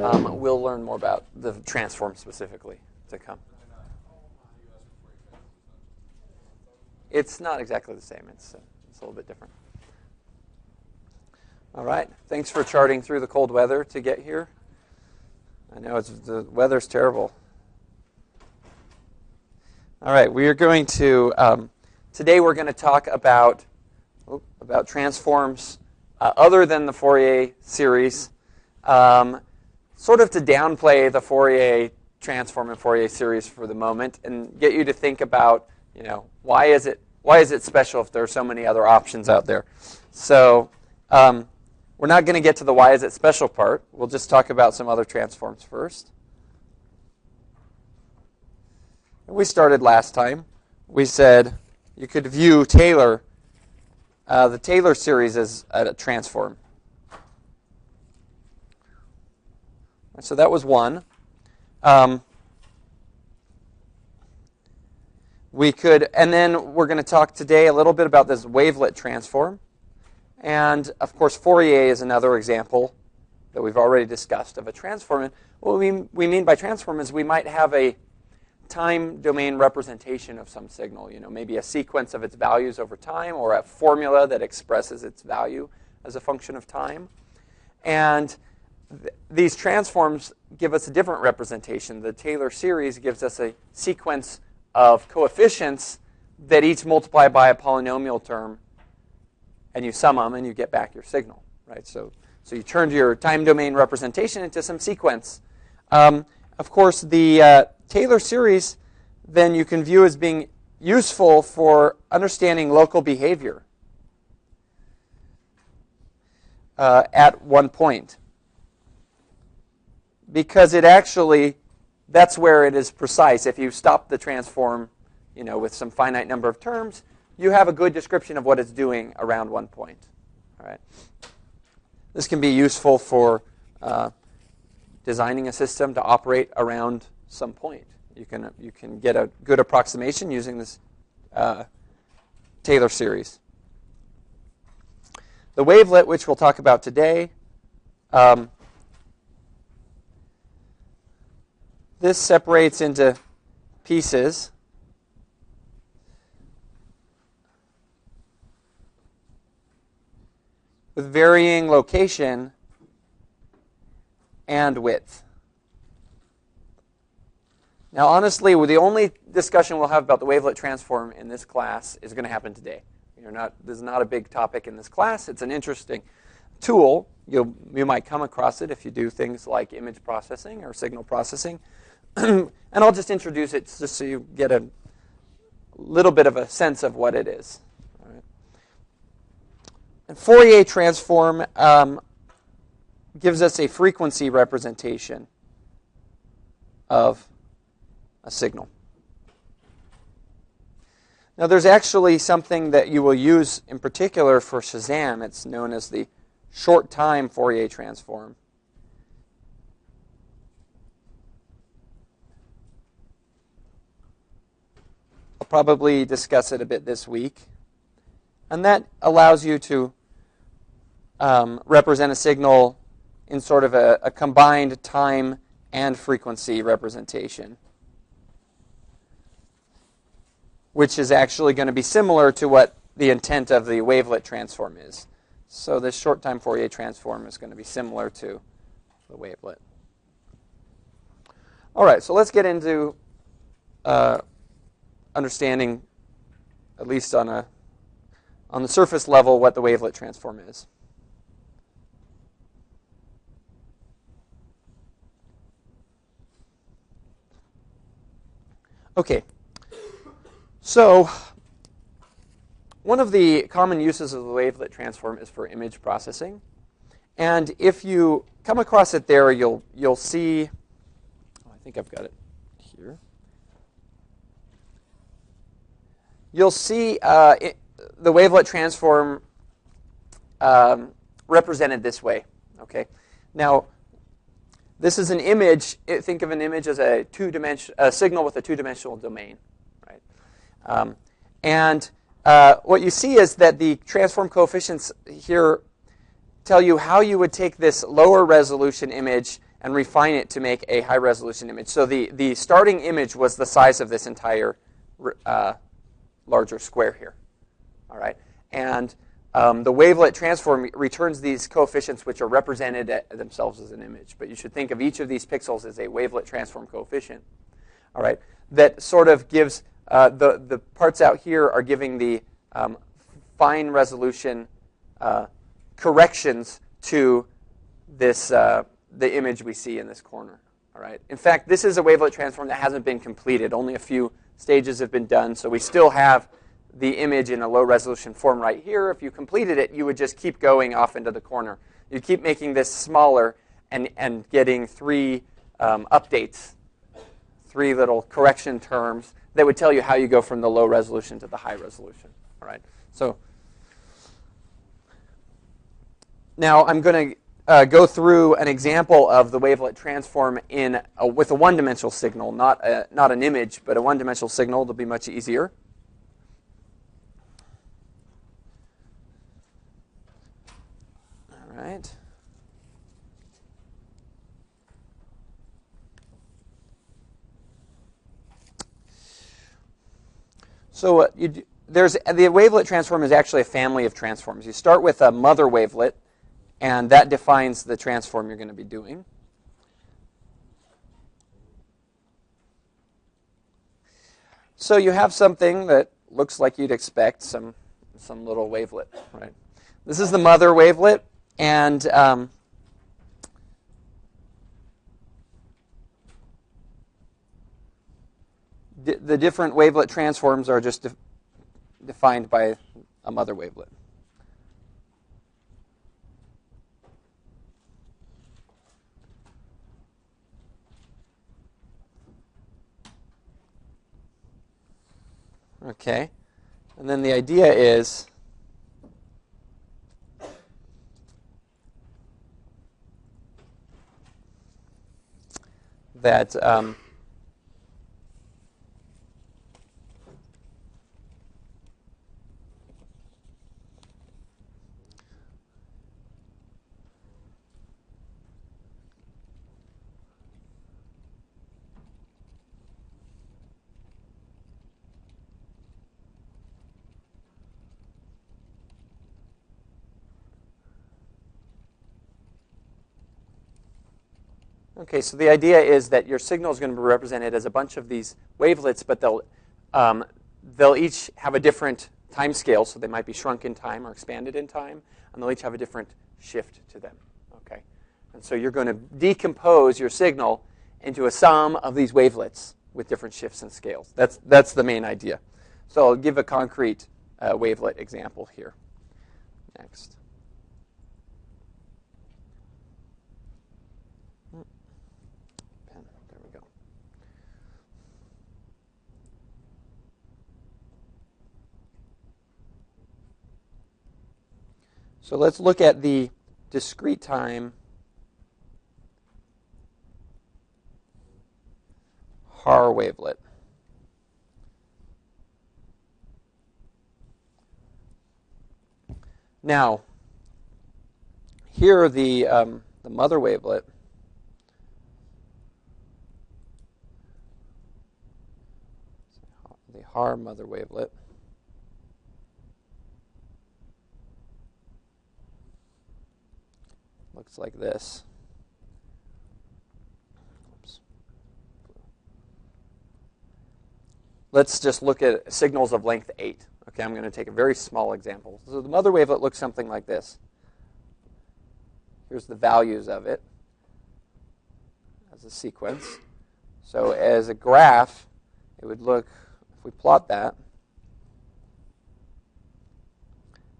we'll learn more about the transform specifically to come. It's not exactly the same. It's a little bit different. All right. Thanks for charting through the cold weather to get here. I know the weather's terrible. All right. We are going to today. We're going to talk about transforms other than the Fourier series. Sort of to downplay the Fourier transform and Fourier series for the moment, and get you to think about, why is it special if there are so many other options out there? So we're not going to get to the why is it special part. We'll just talk about some other transforms first. We started last time. We said you could view Taylor, the Taylor series, as a transform. So that was one. And then we're going to talk today a little bit about this wavelet transform. And, of course, Fourier is another example that we've already discussed of a transform. And what we mean by transform is we might have a time domain representation of some signal, maybe a sequence of its values over time, or a formula that expresses its value as a function of time. And these transforms give us a different representation. The Taylor series gives us a sequence of coefficients that each multiply by a polynomial term, and you sum them and you get back your signal, right? So you turned your time domain representation into some sequence. Of course, the Taylor series then you can view as being useful for understanding local behavior at one point. Because that's where it is precise. If you stop the transform, with some finite number of terms, you have a good description of what it's doing around one point. All right. This can be useful for designing a system to operate around some point. You can get a good approximation using this Taylor series. The wavelet, which we'll talk about today, this separates into pieces with varying location and width. Now, honestly, the only discussion we'll have about the wavelet transform in this class is going to happen today. This is not a big topic in this class. It's an interesting tool. You might come across it if you do things like image processing or signal processing. And I'll just introduce it just so you get a little bit of a sense of what it is. All right. And Fourier transform gives us a frequency representation of a signal. Now, there's actually something that you will use in particular for Shazam. It's known as the short-time Fourier transform. I'll probably discuss it a bit this week. And that allows you to represent a signal in sort of a combined time and frequency representation, which is actually going to be similar to what the intent of the wavelet transform is. So this short-time Fourier transform is going to be similar to the wavelet. All right, so let's get into understanding, at least on the surface level, what the wavelet transform is. Okay. So one of the common uses of the wavelet transform is for image processing. And if you come across it there, you'll see, I think I've got it here. You'll see the wavelet transform represented this way. Okay. Now, this is an image. Think of an image as a signal with a two-dimensional domain. And what you see is that the transform coefficients here tell you how you would take this lower resolution image and refine it to make a high-resolution image. So the starting image was the size of this entire larger square here. All right, and the wavelet transform returns these coefficients which are represented themselves as an image. But you should think of each of these pixels as a wavelet transform coefficient. All right, that sort of gives the parts out here are giving the fine resolution corrections to this the image we see in this corner. All right. In fact, this is a wavelet transform that hasn't been completed. Only a few stages have been done, so we still have the image in a low resolution form right here. If you completed it, you would just keep going off into the corner. You'd keep making this smaller and getting three updates, three little correction terms that would tell you how you go from the low resolution to the high resolution. All right. So now I'm going to go through an example of the wavelet transform with a one-dimensional signal, not an image, but a one-dimensional signal. It'll be much easier. All right. So the wavelet transform is actually a family of transforms. You start with a mother wavelet, and that defines the transform you're going to be doing. So you have something that looks like you'd expect, some little wavelet, right? This is the mother wavelet, and the different wavelet transforms are just defined by a mother wavelet. Okay, and then the idea is that okay, so the idea is that your signal is going to be represented as a bunch of these wavelets, but they'll each have a different time scale, so they might be shrunk in time or expanded in time, and they'll each have a different shift to them. Okay, and so you're going to decompose your signal into a sum of these wavelets with different shifts and scales. That's the main idea. So I'll give a concrete wavelet example here. Next. So let's look at the discrete time Haar wavelet. Now, here are the mother wavelet. The Haar mother wavelet. Looks like this. Oops. Let's just look at signals of length 8. Okay, I'm going to take a very small example. So the mother wavelet looks something like this. Here's the values of it as a sequence. So as a graph, it would look, if we plot that,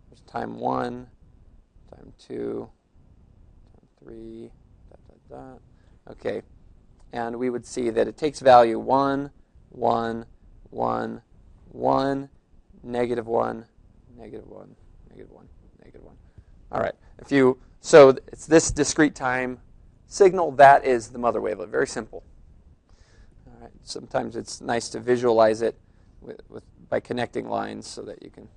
there's time 1, time 2, 3, Okay, and we would see that it takes value 1, 1, 1, 1, negative 1, negative 1, negative 1, negative 1. All right, so it's this discrete time signal. That is the mother wavelet. Very simple. All right. Sometimes it's nice to visualize it by connecting lines so that you can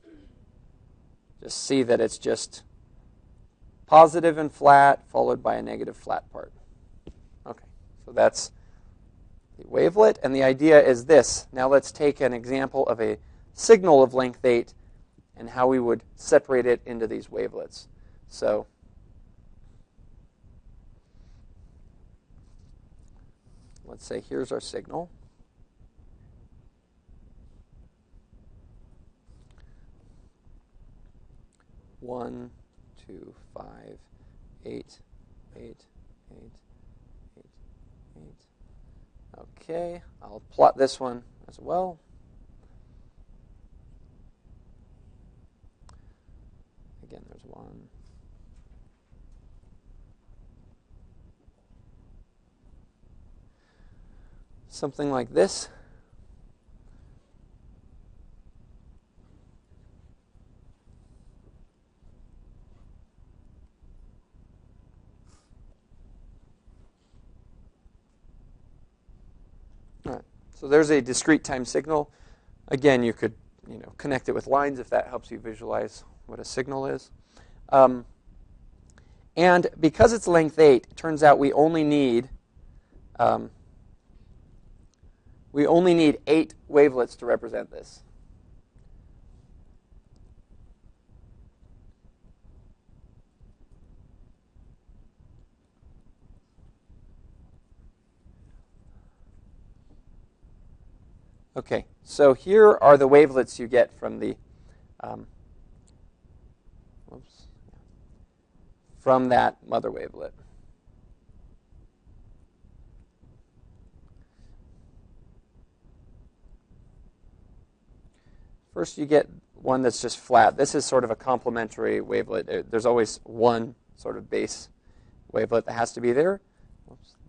just see that it's just positive and flat, followed by a negative flat part. So that's the wavelet, and the idea is this. Now let's take an example of a signal of length 8 and how we would separate it into these wavelets. So let's say here's our signal. One, 2, 5, 8, 8, 8, 8, 8. Okay, I'll plot this one as well. Again, there's 1. Something like this. All right. So there's a discrete time signal. Again, you could connect it with lines if that helps you visualize what a signal is. And because it's length 8, it turns out we only need 8 wavelets to represent this. Okay, so here are the wavelets you get from the from that mother wavelet. First, you get one that's just flat. This is sort of a complementary wavelet. There's always one sort of base wavelet that has to be there.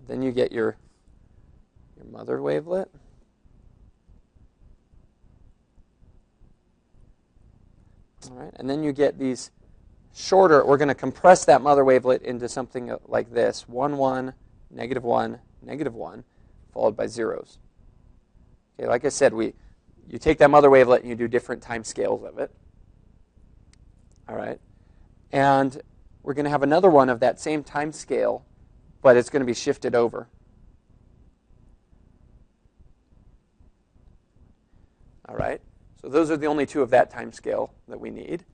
Then you get your mother wavelet. All right, and then you get these shorter. We're going to compress that mother wavelet into something like this: 1, 1, negative 1, negative 1, followed by zeros. Okay, like I said, you take that mother wavelet and you do different time scales of it. All right, and we're going to have another one of that same time scale, but it's going to be shifted over. All right. So those are the only two of that time scale that we need.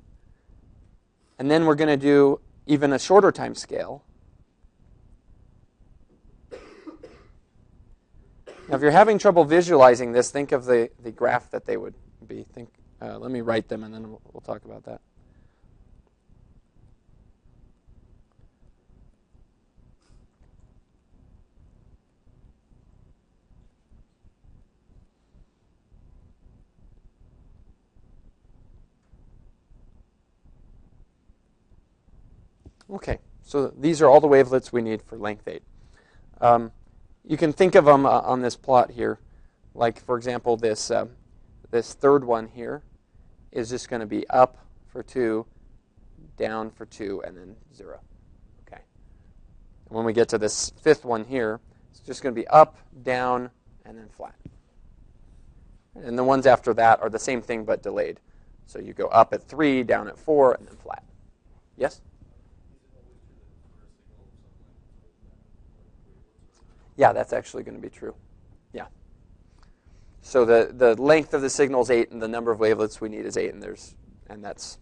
And then we're going to do even a shorter time scale. Now, if you're having trouble visualizing this, think of the graph that they would be. Let me write them, and then we'll talk about that. Okay, so these are all the wavelets we need for length 8. You can think of them on this plot here. Like, for example, this third one here is just going to be up for 2, down for 2, and then 0. Okay. And when we get to this fifth one here, it's just going to be up, down, and then flat. And the ones after that are the same thing but delayed. So you go up at 3, down at 4, and then flat. Yes? Yeah, that's actually going to be true. Yeah. So the length of the signal is 8, and the number of wavelets we need is 8, and that's,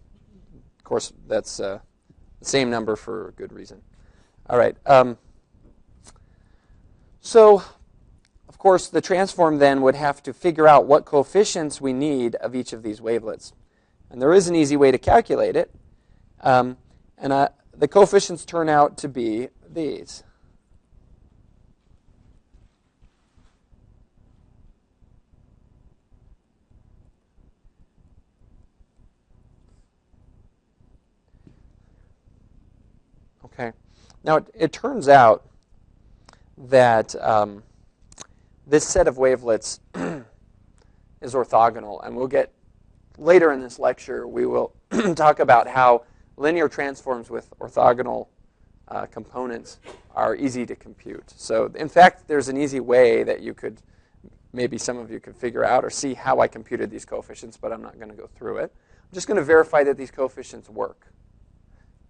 of course, that's the same number for a good reason. All right. So, of course, the transform then would have to figure out what coefficients we need of each of these wavelets, and there is an easy way to calculate it, and the coefficients turn out to be these. Okay. Now, it turns out that this set of wavelets is orthogonal, and we'll get later in this lecture, we will talk about how linear transforms with orthogonal components are easy to compute. So, in fact, there's an easy way that you could, maybe some of you could figure out or see how I computed these coefficients, but I'm not going to go through it. I'm just going to verify that these coefficients work.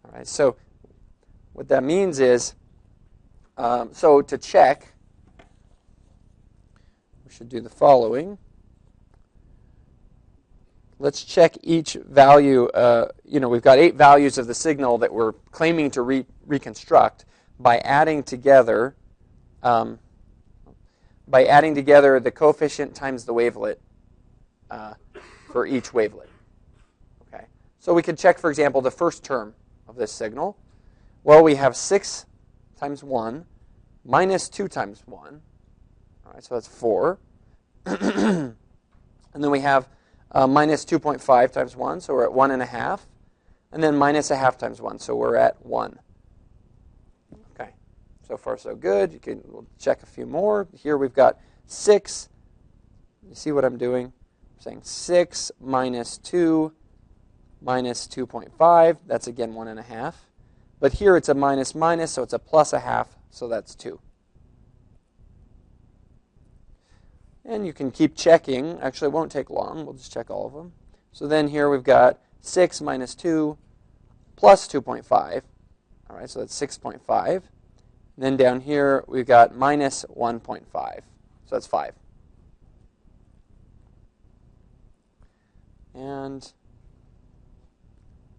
All right, so what that means is, so to check, we should do the following. Let's check each value. We've got 8 values of the signal that we're claiming to reconstruct by adding together the coefficient times the wavelet for each wavelet. Okay. So we could check, for example, the first term of this signal. Well, we have 6 times 1 minus 2 times 1. All right, so that's 4. And then we have minus 2.5 times 1, so we're at 1.5. And then minus 0.5 times 1, so we're at 1. Okay, so far so good. We'll check a few more. Here we've got 6. You see what I'm doing? I'm saying 6 minus 2 minus 2.5. That's again 1.5. But here it's a minus minus, so it's a plus 0.5, so that's 2. And you can keep checking. Actually, it won't take long. We'll just check all of them. So then here we've got 6 minus 2 plus 2.5. All right, so that's 6.5. And then down here we've got minus 1.5. So that's 5. And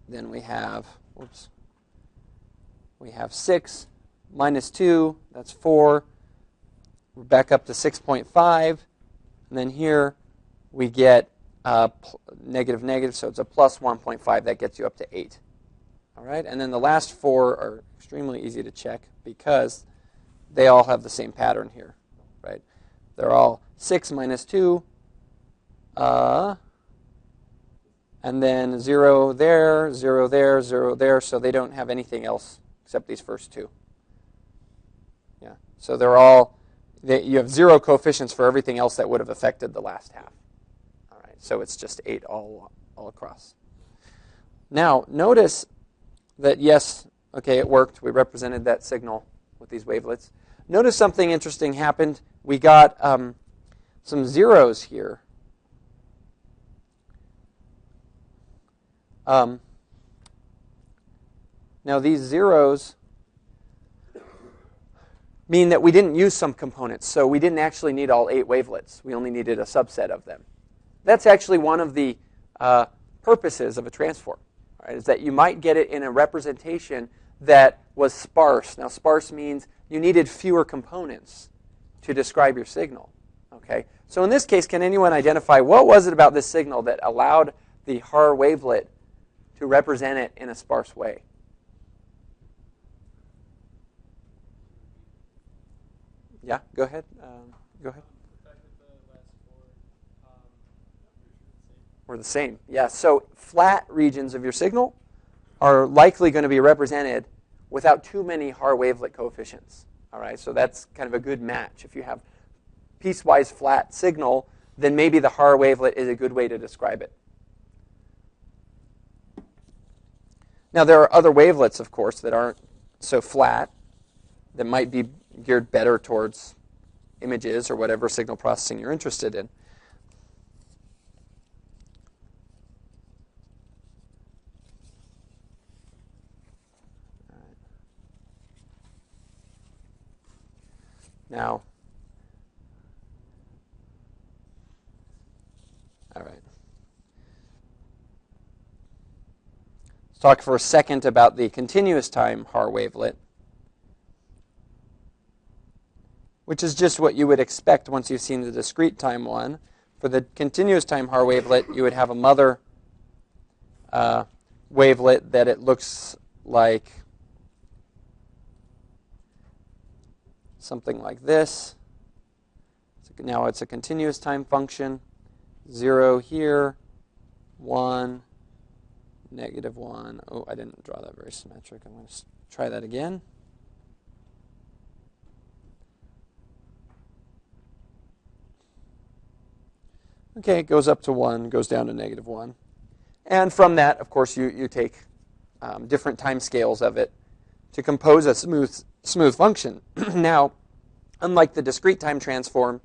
then we have 6 minus 2. That's 4. We're back up to 6.5. And then here we get negative, negative, so it's a plus 1.5. That gets you up to 8. All right, and then the last 4 are extremely easy to check because they all have the same pattern here, right? They're all 6 minus 2, and then 0 there, 0 there, 0 there, so they don't have anything else except these first 2. Yeah, so they're all... You have 0 coefficients for everything else that would have affected the last half. All right, so it's just 8 all across. Now, notice that, yes, okay, it worked. We represented that signal with these wavelets. Notice something interesting happened. We got some zeros here. Now, these zeros mean that we didn't use some components, so we didn't actually need all 8 wavelets. We only needed a subset of them. That's actually one of the purposes of a transform, right, is that you might get it in a representation that was sparse. Now, sparse means you needed fewer components to describe your signal. Okay? So in this case, can anyone identify what was it about this signal that allowed the Haar wavelet to represent it in a sparse way? Yeah, go ahead. Go ahead. We're the same. Yeah, so flat regions of your signal are likely going to be represented without too many Haar wavelet coefficients. All right, so that's kind of a good match. If you have piecewise flat signal, then maybe the Haar wavelet is a good way to describe it. Now, there are other wavelets, of course, that aren't so flat, that might be geared better towards images or whatever signal processing you're interested in. Now, all right. Let's talk for a second about the continuous time Haar wavelet, which is just what you would expect once you've seen the discrete time one. For the continuous time Haar wavelet, you would have a mother wavelet that it looks like something like this. Now it's a continuous time function. 0 here, 1, -1. Oh, I didn't draw that very symmetric. I'm going to try that again. Okay, it goes up to 1, goes down to -1. And from that, of course, you take different time scales of it to compose a smooth function. Now, unlike the discrete time transform,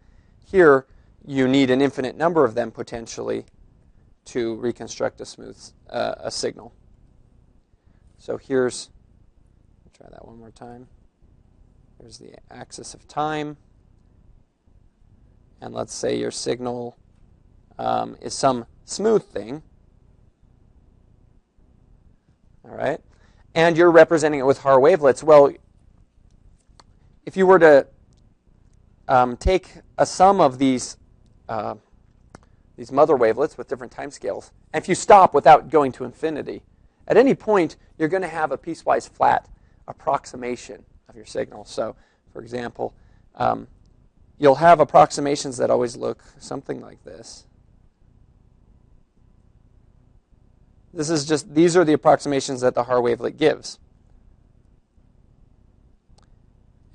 here you need an infinite number of them potentially to reconstruct a smooth a signal. So here's, try that one more time. Here's the axis of time. and let's say your signal is some smooth thing, all right, and you're representing it with Haar wavelets, well, if you were to take a sum of these mother wavelets with different time scales, and if you stop without going to infinity, at any point, you're going to have a piecewise flat approximation of your signal. So, for example, you'll have approximations that always look something like this. These are the approximations that the Haar wavelet gives.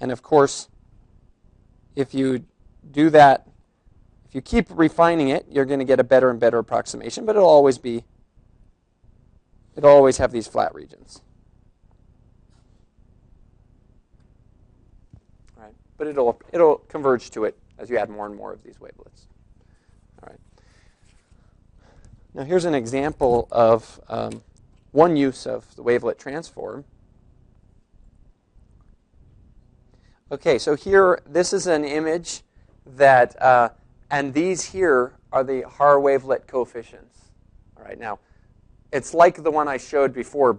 And of course, if you do that, if you keep refining it, you're going to get a better and better approximation, but it'll always have these flat regions. All right. But it'll converge to it as you add more and more of these wavelets. All right. Now here's an example of one use of the wavelet transform. Okay, so here, this is an image that, and these here are the Haar wavelet coefficients. All right, now, it's like the one I showed before,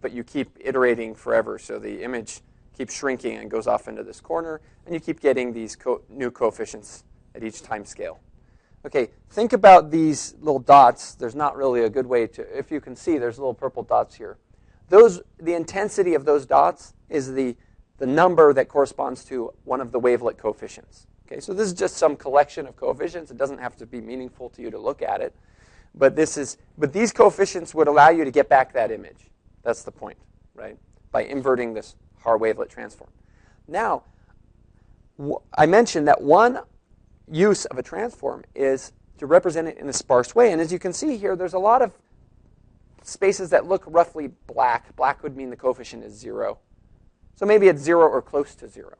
but you keep iterating forever. So the image keeps shrinking and goes off into this corner, and you keep getting these new coefficients at each time scale. Okay, think about these little dots. There's not really a good way to, if you can see, there's little purple dots here. The intensity of those dots is the number that corresponds to one of the wavelet coefficients. Okay, so this is just some collection of coefficients. It doesn't have to be meaningful to you to look at it. But these coefficients would allow you to get back that image. That's the point, right? By inverting this Haar wavelet transform. Now, I mentioned that one use of a transform is to represent it in a sparse way. And as you can see here, there's a lot of spaces that look roughly black. Black would mean the coefficient is 0. So maybe it's 0 or close to 0. In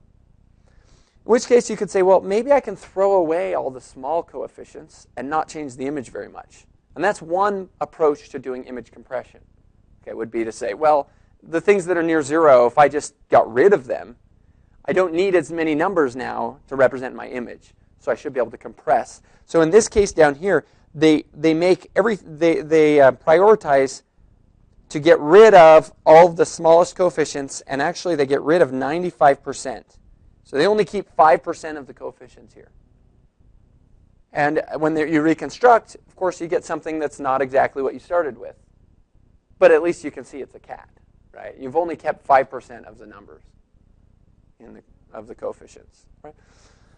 which case you could say, well, maybe I can throw away all the small coefficients and not change the image very much. And that's one approach to doing image compression. Okay, would be to say, well, the things that are near 0, if I just got rid of them, I don't need as many numbers now to represent my image. So I should be able to compress. So in this case down here, they prioritize to get rid of all of the smallest coefficients, and actually they get rid of 95%. So they only keep 5% of the coefficients here. And when you reconstruct, of course, you get something that's not exactly what you started with. But at least you can see it's a cat, right? You've only kept 5% of the numbers of the coefficients, right?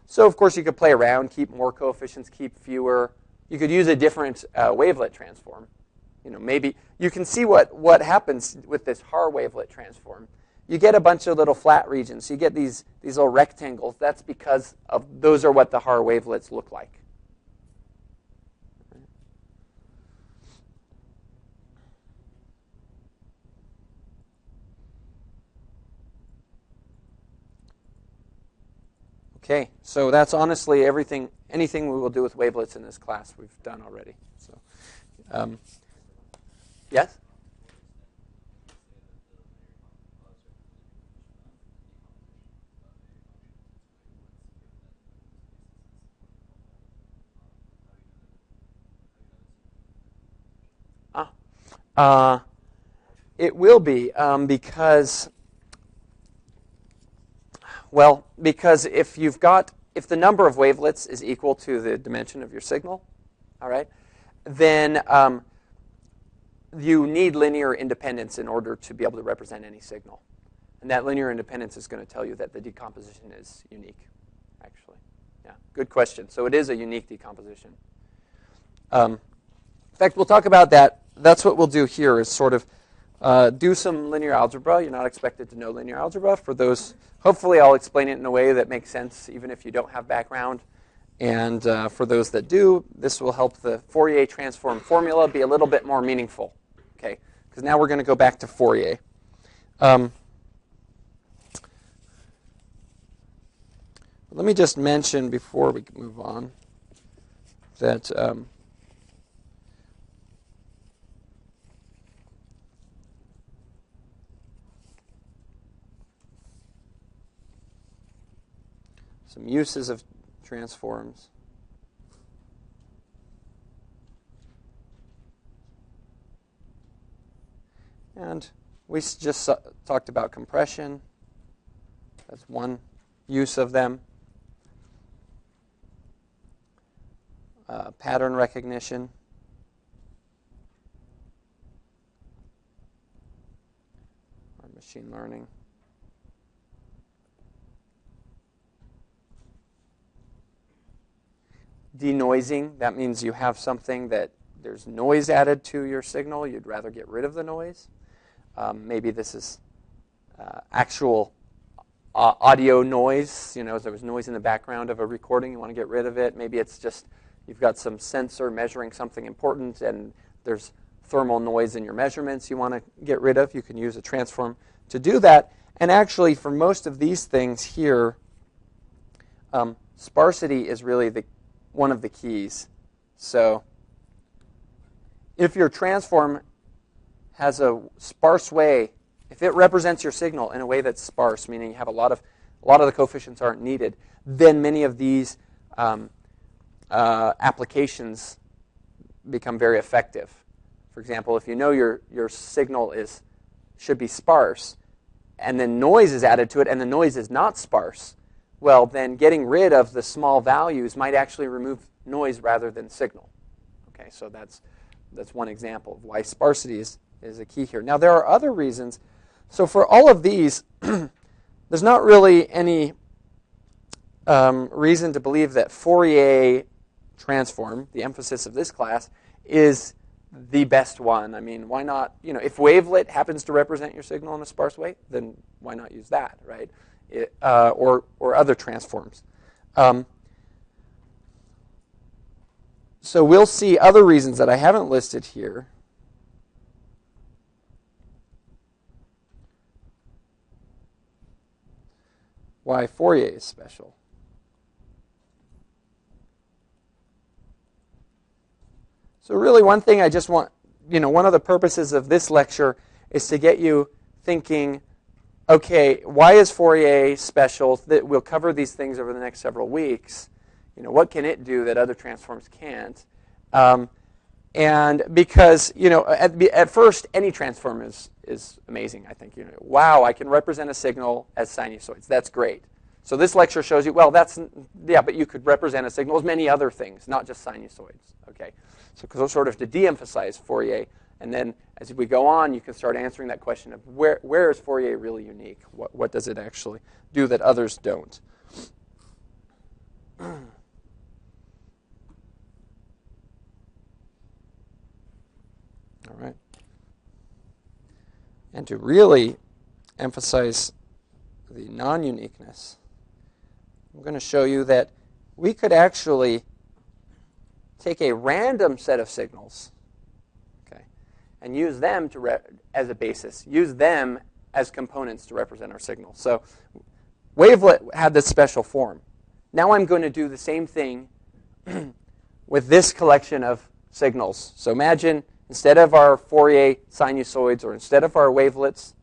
So, of course, you could play around, keep more coefficients, keep fewer. You could use a different wavelet transform. Maybe you can see what happens with this Haar wavelet transform. You get a bunch of little flat regions. You get these little rectangles. That's because those are what the Haar wavelets look like. Okay, so that's honestly anything we will do with wavelets in this class we've done already. So, yes? It will be because if the number of wavelets is equal to the dimension of your signal, all right, then you need linear independence in order to be able to represent any signal. And that linear independence is going to tell you that the decomposition is unique, actually. Yeah, good question. So it is a unique decomposition. In fact, we'll talk about that. That's what we'll do here is sort of do some linear algebra. You're not expected to know linear algebra. For those, hopefully I'll explain it in a way that makes sense even if you don't have background. And for those that do, this will help the Fourier transform formula be a little bit more meaningful. Okay, because now we're going to go back to Fourier. Let me just mention before we move on that some uses of transforms. And we just talked about compression. That's one use of them. Pattern recognition. Or machine learning. Denoising, that means you have something that there's noise added to your signal. You'd rather get rid of the noise. Maybe this is actual audio noise. You know, there was noise in the background of a recording. You want to get rid of it. Maybe it's just you've got some sensor measuring something important, and there's thermal noise in your measurements you want to get rid of. You can use a transform to do that. And actually, for most of these things here, sparsity is really one of the keys. So if your transform has a sparse way, if it represents your signal in a way that's sparse, meaning you have a lot of the coefficients aren't needed, then many of these applications become very effective. For example, if you know your signal should be sparse, and then noise is added to it, and the noise is not sparse, well, then getting rid of the small values might actually remove noise rather than signal. Okay, so that's one example of why sparsity is a key here. Now, there are other reasons. So for all of these, there's not really any reason to believe that Fourier transform, the emphasis of this class, is the best one. I mean, why not? You know, if wavelet happens to represent your signal in a sparse way, then why not use that, right? Or other transforms. So we'll see other reasons that I haven't listed here. Why Fourier is special. So really one thing I just want, one of the purposes of this lecture is to get you thinking, okay, why is Fourier special? We'll cover these things over the next several weeks. What can it do that other transforms can't? And because, at first, any transform is amazing, I think. Wow, I can represent a signal as sinusoids. That's great. So this lecture shows you, well, but you could represent a signal as many other things, not just sinusoids. Okay, so sort of to de-emphasize Fourier. And then as we go on, you can start answering that question of where is Fourier really unique? What does it actually do that others don't? All right. And to really emphasize the non-uniqueness, I'm going to show you that we could actually take a random set of signals, okay, and use them as a basis, use them as components to represent our signal. So wavelet had this special form. Now I'm going to do the same thing with this collection of signals. So imagine instead of our Fourier sinusoids or instead of our wavelets,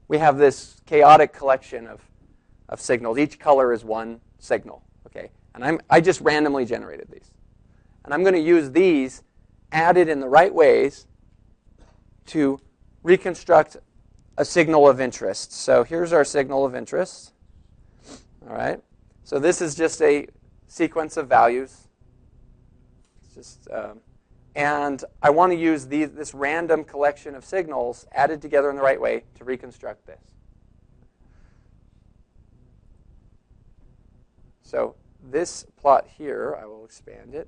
we have this chaotic collection of signals. Each color is one signal, okay? And I just randomly generated these. And I'm going to use these added in the right ways to reconstruct a signal of interest. So here's our signal of interest. All right. So this is just a sequence of values. It's just, and I want to use this random collection of signals added together in the right way to reconstruct this. So this plot here, I will expand it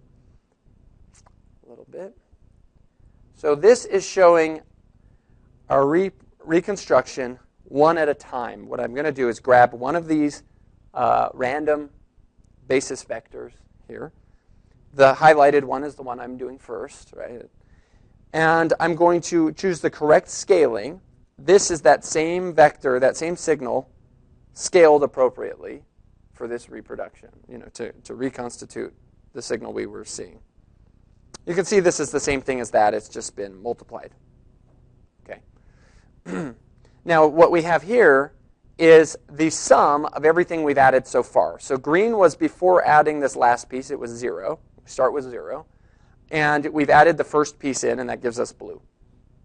a little bit. So this is showing our reconstruction one at a time. What I'm going to do is grab one of these random basis vectors here. The highlighted one is the one I'm doing first, right? And I'm going to choose the correct scaling. This is that same vector, that same signal, scaled appropriately for this reproduction, to reconstitute the signal we were seeing. You can see this is the same thing as that. It's just been multiplied. Okay. Now, what we have here is the sum of everything we've added so far. So green was before adding this last piece. It was 0. We start with 0. And we've added the first piece in, and that gives us blue.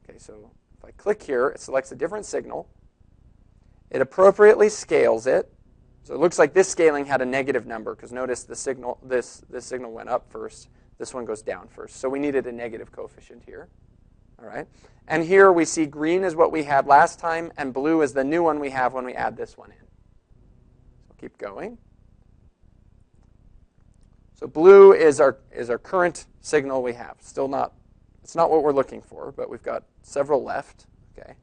Okay, so if I I click here, it selects a different signal. It appropriately scales it. So it looks like this scaling had a negative number because notice the signal, this signal went up first. This one goes down first. So we needed a negative coefficient here. All right. And here we see green is what we had last time, and blue is the new one we have when we add this one in. So keep going. So blue is our current signal we have. Still not, it's not what we're looking for, but we've got several left. Okay.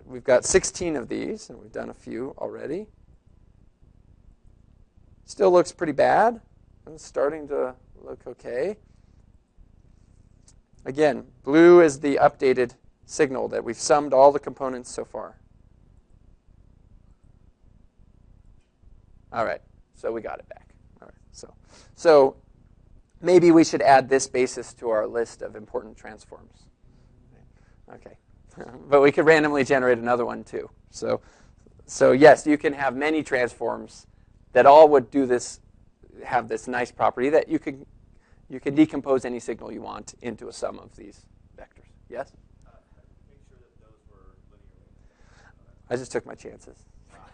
We've got 16 of these, and we've done a few already. Still looks pretty bad. It's starting to look okay. Again, blue is the updated signal that we've summed all the components so far. All right, so we got it back. All right, so maybe we should add this basis to our list of important transforms. Okay, but we could randomly generate another one too. So yes, you can have many transforms that all would do this, have this nice property that you can decompose any signal you want into a sum of these vectors. Yes? Make sure that those were linearly. I just took my chances.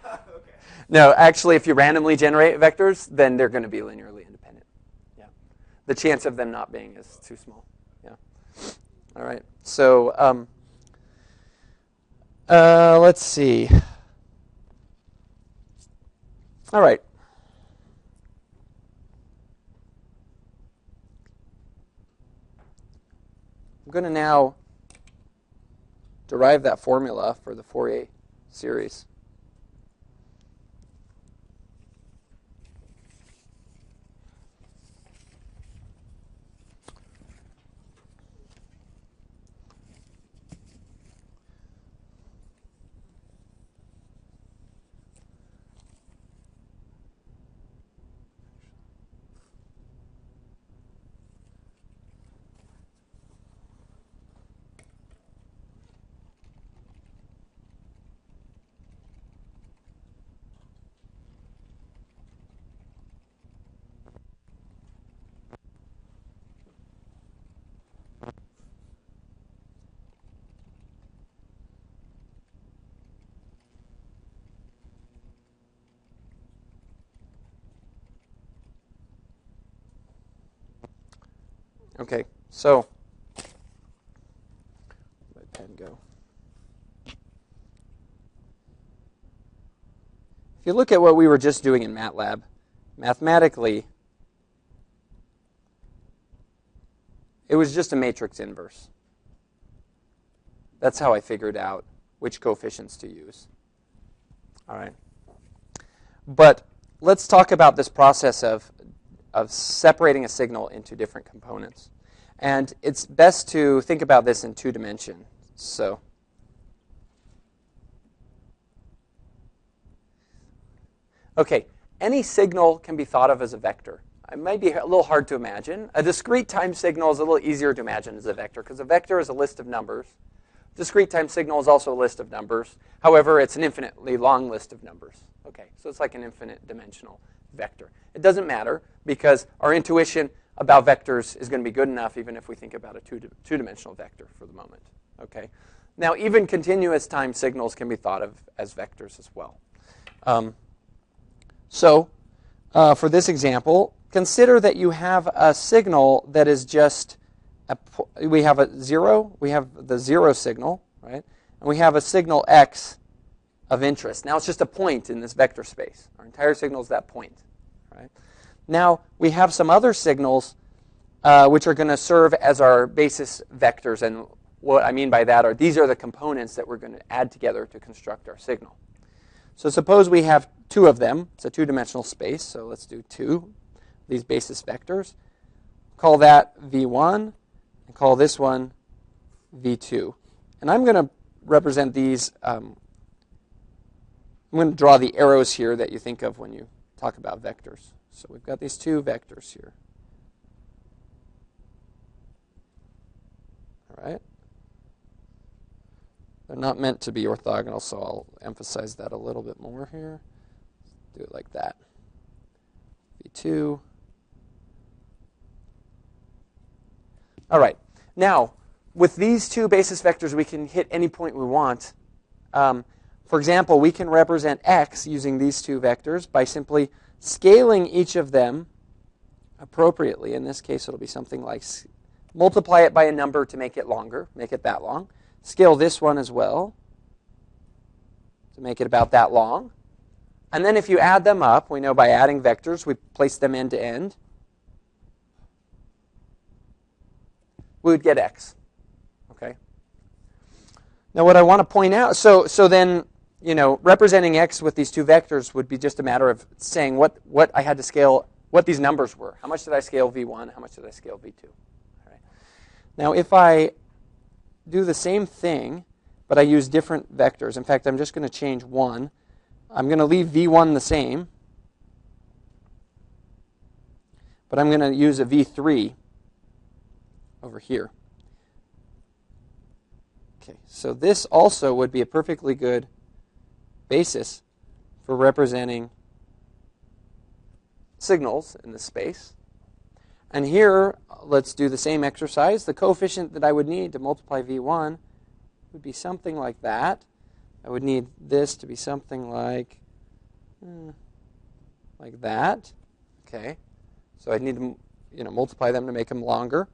Okay. No, actually, if you randomly generate vectors, then they're going to be linearly independent. Yeah. The chance of them not being is too small. Yeah. All right. So let's see. All right. I'm going to now derive that formula for the Fourier series. Okay, so let pen go. If you look at what we were just doing in MATLAB, mathematically, it was just a matrix inverse. That's how I figured out which coefficients to use. All right. But let's talk about this process of separating a signal into different components. And it's best to think about this in 2 dimensions. So okay, any signal can be thought of as a vector. It might be a little hard to imagine. A discrete time signal is a little easier to imagine as a vector because a vector is a list of numbers. Discrete time signal is also a list of numbers. However, it's an infinitely long list of numbers. Okay, so it's like an infinite dimensional vector. It doesn't matter because our intuition about vectors is going to be good enough even if we think about a two-dimensional vector for the moment. Okay. Now, even continuous time signals can be thought of as vectors as well. For this example, consider that you have a signal that is just we have a 0, we have the 0 signal, right? And we have a signal x of interest. Now it's just a point in this vector space. Our entire signal is that point, right? Now we have some other signals which are going to serve as our basis vectors, and what I mean by that are these are the components that we're going to add together to construct our signal. So suppose we have 2 of them. It's a 2-dimensional space, so let's do 2, these basis vectors. Call that V1, and call this one V2. And I'm going to represent these, I'm going to draw the arrows here that you think of when you talk about vectors. So we've got these 2 vectors here. All right. They're not meant to be orthogonal, so I'll emphasize that a little bit more here. Do it like that. V2. All right. Now, with these two basis vectors, we can hit any point we want. For example, we can represent x using these two vectors by simply scaling each of them appropriately. In this case, it'll be something like multiply it by a number to make it longer, make it that long. Scale this one as well to make it about that long. And then if you add them up, we know by adding vectors, we place them end to end, we would get x. Okay. Now what I want to point out, so then, representing x with these two vectors would be just a matter of saying what I had to scale, what these numbers were. How much did I scale v1? How much did I scale v2? All right. Now if I do the same thing, but I use different vectors. In fact, I'm just going to change one. I'm going to leave v1 the same, but I'm going to use a v3 over here. Okay, so this also would be a perfectly good basis for representing signals in the space. And here, let's do the same exercise. The coefficient that I would need to multiply v1 would be something like that. I would need this to be something like that. Okay, so I'd need to multiply them to make them longer.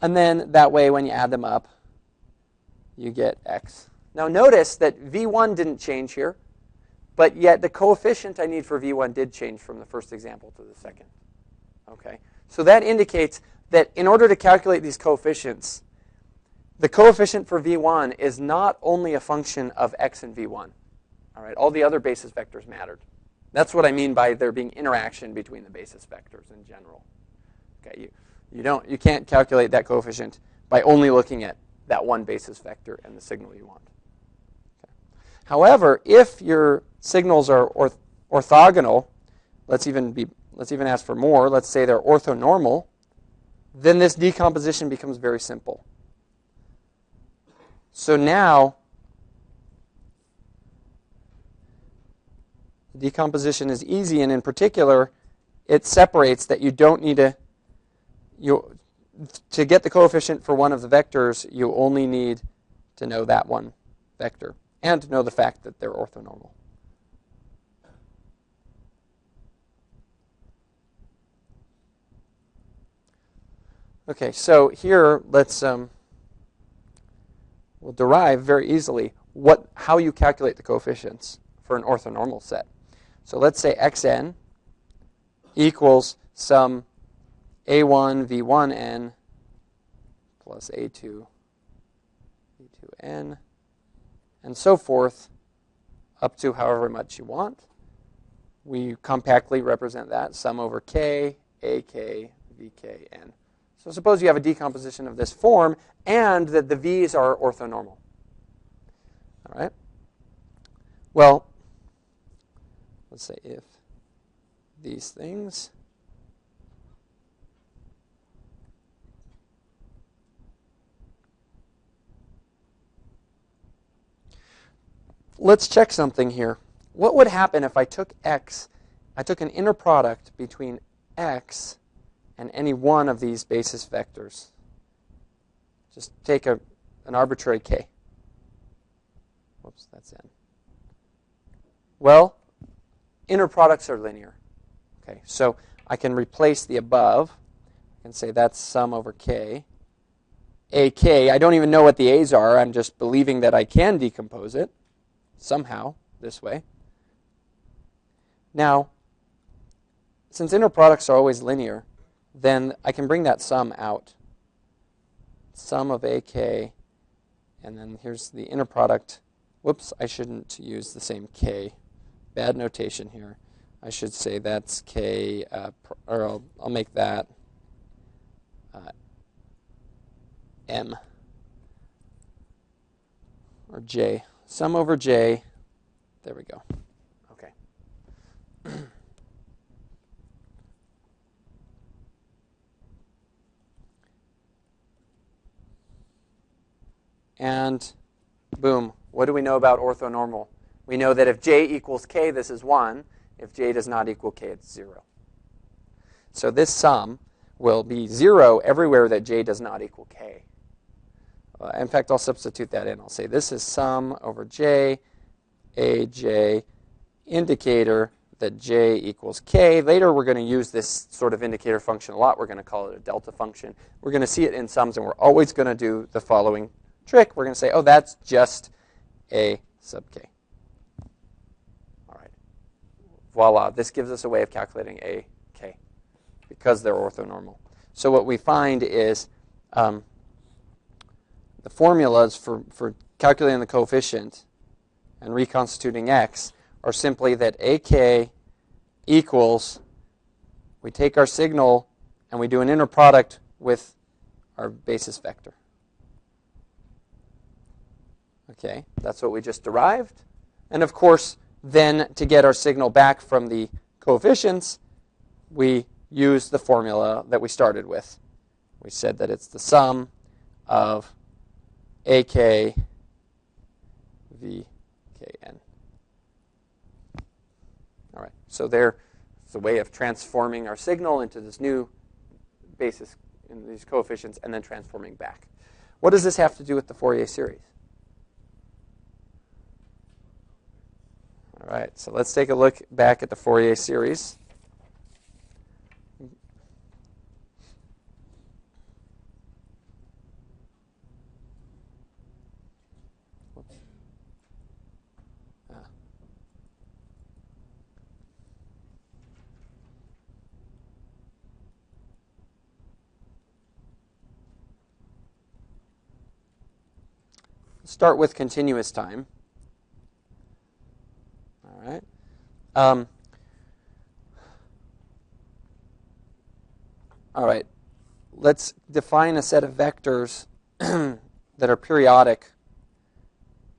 And then that way, when you add them up, you get x. Now notice that v1 didn't change here, but yet the coefficient I need for v1 did change from the first example to the second. Okay, so that indicates that in order to calculate these coefficients, the coefficient for v1 is not only a function of x and v1. All right, all the other basis vectors mattered. That's what I mean by there being interaction between the basis vectors in general. Okay, you can't calculate that coefficient by only looking at that one basis vector and the signal you want. Okay. However, if your signals are orthogonal, let's even ask for more. Let's say they're orthonormal. Then this decomposition becomes very simple. So now, the decomposition is easy, and in particular, it separates that you don't need to get the coefficient for one of the vectors, you only need to know that one vector and to know the fact that they're orthonormal. Okay, so here we'll derive very easily how you calculate the coefficients for an orthonormal set. So let's say xn equals some a1 v1n plus a2 v2n, and so forth, up to however much you want. We compactly represent that, sum over k, ak, vk, n. So suppose you have a decomposition of this form, and that the v's are orthonormal. All right? Well, let's say if these things let's check something here. What would happen if I took an inner product between x and any one of these basis vectors? Just take an arbitrary k. Whoops, that's n. Well, inner products are linear. Okay, so I can replace the above and say that's sum over k. ak, I don't even know what the a's are. I'm just believing that I can decompose it somehow this way. Now, since inner products are always linear, then I can bring that sum out. Sum of ak, and then here's the inner product. Whoops, I shouldn't use the same k. Bad notation here. I should say that's k, or I'll make that m, or j. Sum over j. There we go. Okay. And boom, what do we know about orthonormal? We know that if j equals k, this is 1. If j does not equal k, it's 0. So this sum will be 0 everywhere that j does not equal k. In fact, I'll substitute that in. I'll say this is sum over j, aj, indicator that j equals k. Later, we're going to use this sort of indicator function a lot. We're going to call it a delta function. We're going to see it in sums, and we're always going to do the following trick. We're going to say, oh, that's just a sub k. All right. Voila. This gives us a way of calculating a k because they're orthonormal. So what we find is the formulas for calculating the coefficient and reconstituting x are simply that ak equals, we take our signal and we do an inner product with our basis vector. Okay, that's what we just derived. And of course, then to get our signal back from the coefficients, we use the formula that we started with. We said that it's the sum of ak v kn. All right, so there's a way of transforming our signal into this new basis in these coefficients and then transforming back. What does this have to do with the Fourier series? All right, so let's take a look back at the Fourier series. Start with continuous time. All right. All right. Let's define a set of vectors that are periodic.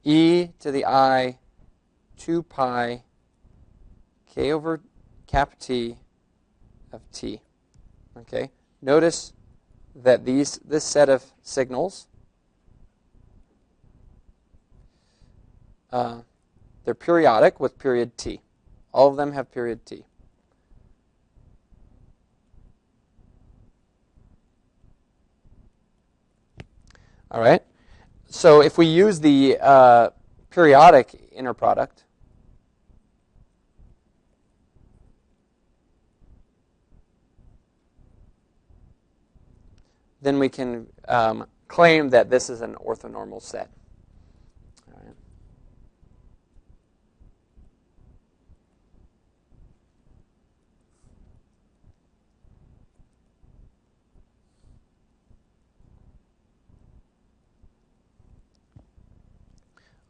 E to the I 2 pi k over cap t of t. Okay. Notice that this set of signals, they're periodic with period t. All of them have period t. All right. So if we use the periodic inner product, then we can claim that this is an orthonormal set.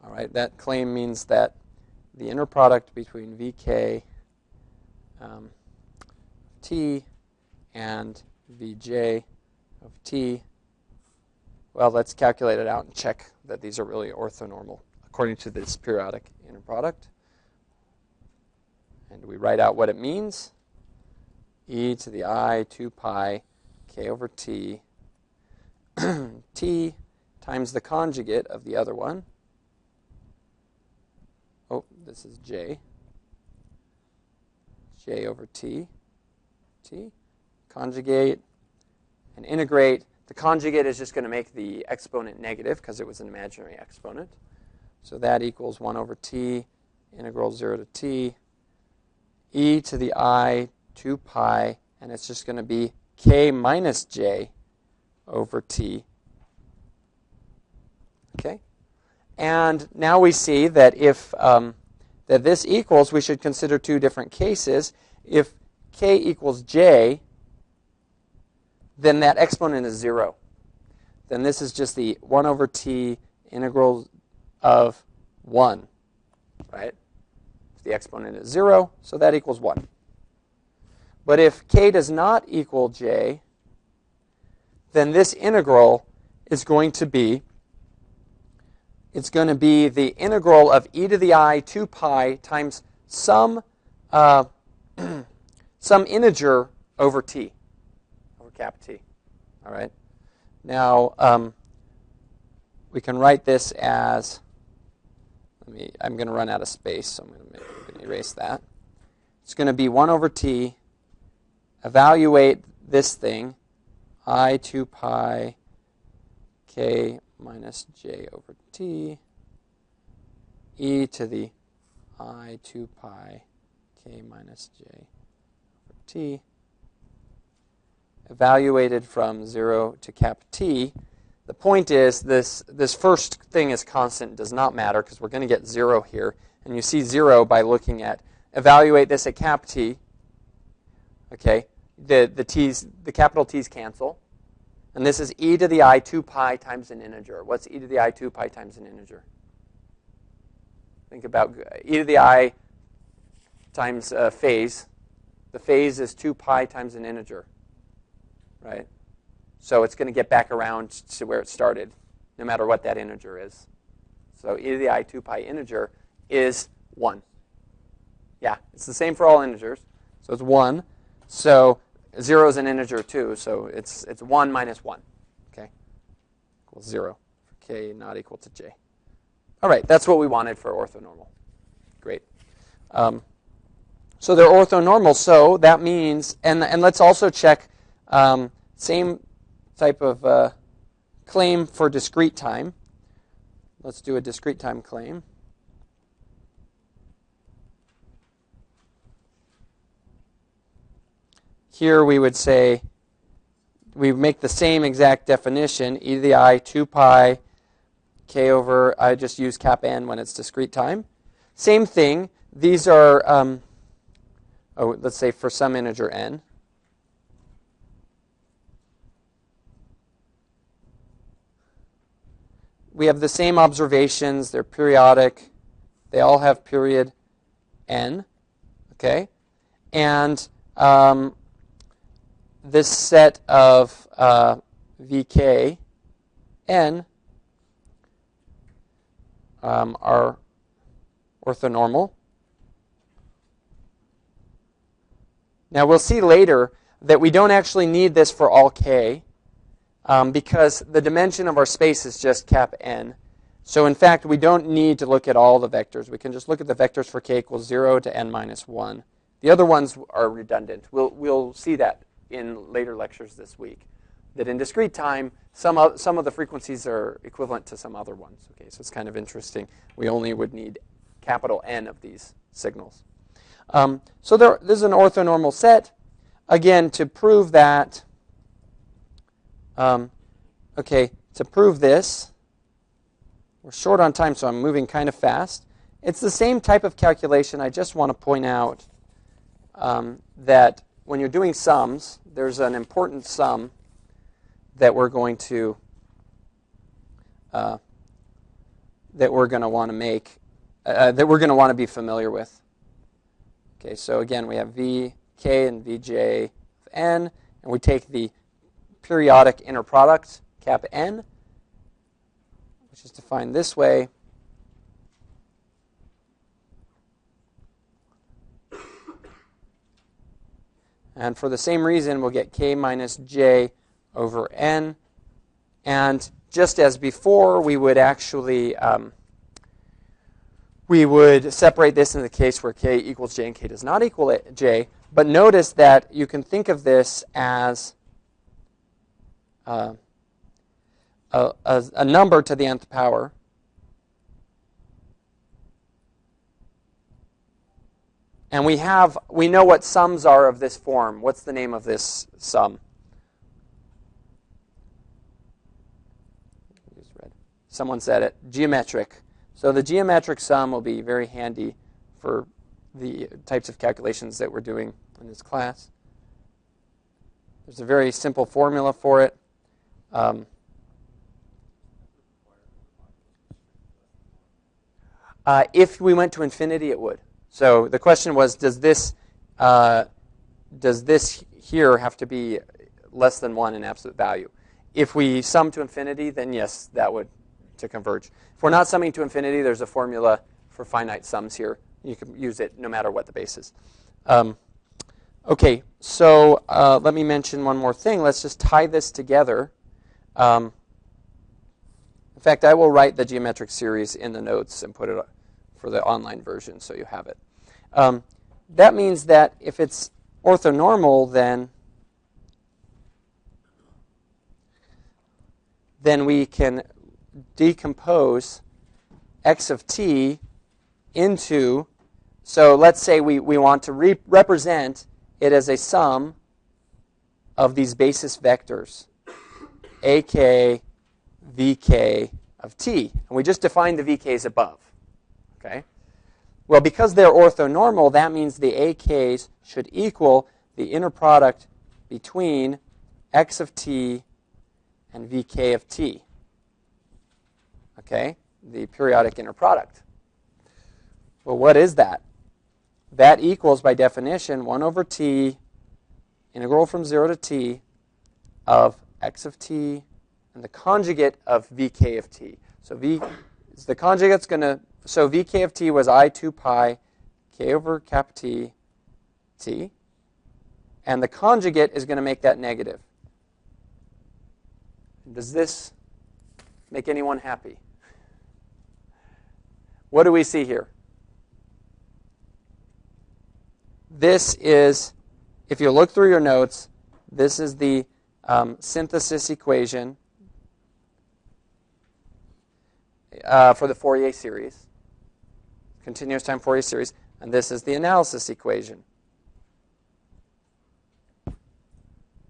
All right, that claim means that the inner product between Vk t and Vj of t, well, let's calculate it out and check that these are really orthonormal according to this periodic inner product. And we write out what it means. E to the I 2 pi k over t, t times the conjugate of the other one. Oh, this is j. J over t. Conjugate and integrate. The conjugate is just going to make the exponent negative because it was an imaginary exponent. So that equals 1 over t, integral 0 to t, e to the I 2 pi, and it's just going to be k minus j over t. Okay? And now we see that if that this equals, we should consider two different cases. If k equals j, then that exponent is 0. Then this is just the 1 over t integral of 1, right? The exponent is 0, so that equals 1. But if k does not equal j, then this integral is going to be, it's going to be the integral of e to the I 2 pi times some integer over t, over cap t. All right. Now we can write this as, I'm going to run out of space, so I'm going to erase that. It's going to be 1 over t. Evaluate this thing, I 2 pi k minus j over t e to the I 2 pi k minus j over t, evaluated from 0 to cap t. The point is this first thing is constant, does not matter because we're going to get 0 here. And you see 0 by looking at, evaluate this at cap t. Okay, the capital T's cancel. And this is e to the I 2 pi times an integer. What's e to the I 2 pi times an integer? Think about e to the I times phase. The phase is 2 pi times an integer, right? So it's going to get back around to where it started, no matter what that integer is. So e to the I 2 pi integer is 1. Yeah, it's the same for all integers. So it's 1. So 0 is an integer too, so it's 1 minus 1, okay? Equals 0 for k not equal to j. All right, that's what we wanted for orthonormal. Great. So they're orthonormal, so that means, and let's also check same type of claim for discrete time. Let's do a discrete time claim. Here we would say, we make the same exact definition, e to the I 2 pi k over, I just use cap n when it's discrete time. Same thing, these are, let's say for some integer n. We have the same observations, they're periodic, they all have period n, okay? And this set of vk n are orthonormal. Now we'll see later that we don't actually need this for all k because the dimension of our space is just cap n. So in fact, we don't need to look at all the vectors. We can just look at the vectors for k equals 0 to n minus 1. The other ones are redundant. We'll see that in later lectures this week, that in discrete time, some of the frequencies are equivalent to some other ones. Okay, so it's kind of interesting. We only would need capital N of these signals. So this is an orthonormal set. Again, to prove that, to prove this, we're short on time, so I'm moving kind of fast. It's the same type of calculation. I just want to point out that when you're doing sums, there's an important sum that we're going to want to make, that we're going to want to be familiar with. Okay, so again, we have vk and vj of n, and we take the periodic inner product, cap n, which is defined this way. And for the same reason, we'll get k minus j over n. And just as before, we would actually separate this in the case where k equals j and k does not equal j. But notice that you can think of this as a number to the nth power. And we know what sums are of this form. What's the name of this sum? Someone said it. Geometric. So the geometric sum will be very handy for the types of calculations that we're doing in this class. There's a very simple formula for it. If we went to infinity, it would. So the question was, does this here have to be less than 1 in absolute value? If we sum to infinity, then yes, that would to converge. If we're not summing to infinity, there's a formula for finite sums here. You can use it no matter what the base is. Okay, so let me mention one more thing. Let's just tie this together. In fact, I will write the geometric series in the notes and put it for the online version so you have it. That means that if it's orthonormal, then we can decompose x of t into, so let's say we want to represent it as a sum of these basis vectors, ak, vk of t. And we just defined the vk's above. Okay? Well, because they're orthonormal, that means the ak's should equal the inner product between x of t and vk of t. Okay? The periodic inner product. Well, what is that? That equals, by definition, 1 over t, integral from 0 to t, of x of t and the conjugate of vk of t. So the conjugate's going to, so vk of t was I2 pi k over cap t, t. And the conjugate is going to make that negative. Does this make anyone happy? What do we see here? This is, if you look through your notes, this is the synthesis equation for the Fourier series, continuous time Fourier series, and this is the analysis equation.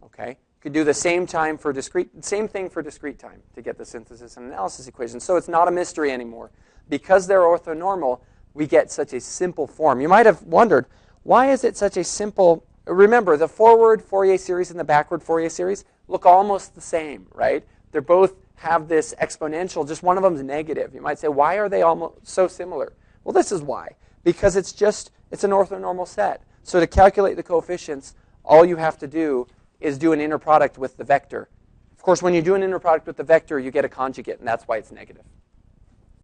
Okay, you could do the same thing for discrete time to get the synthesis and analysis equation. So it's not a mystery anymore. Because they're orthonormal, we get such a simple form. You might have wondered, why is it such a simple? Remember, the forward Fourier series and the backward Fourier series look almost the same, right? They both have this exponential, just one of them is negative. You might say, why are they almost so similar? Well, this is why. Because it's an orthonormal set. So to calculate the coefficients, all you have to do is do an inner product with the vector. Of course, when you do an inner product with the vector, you get a conjugate, and that's why it's negative.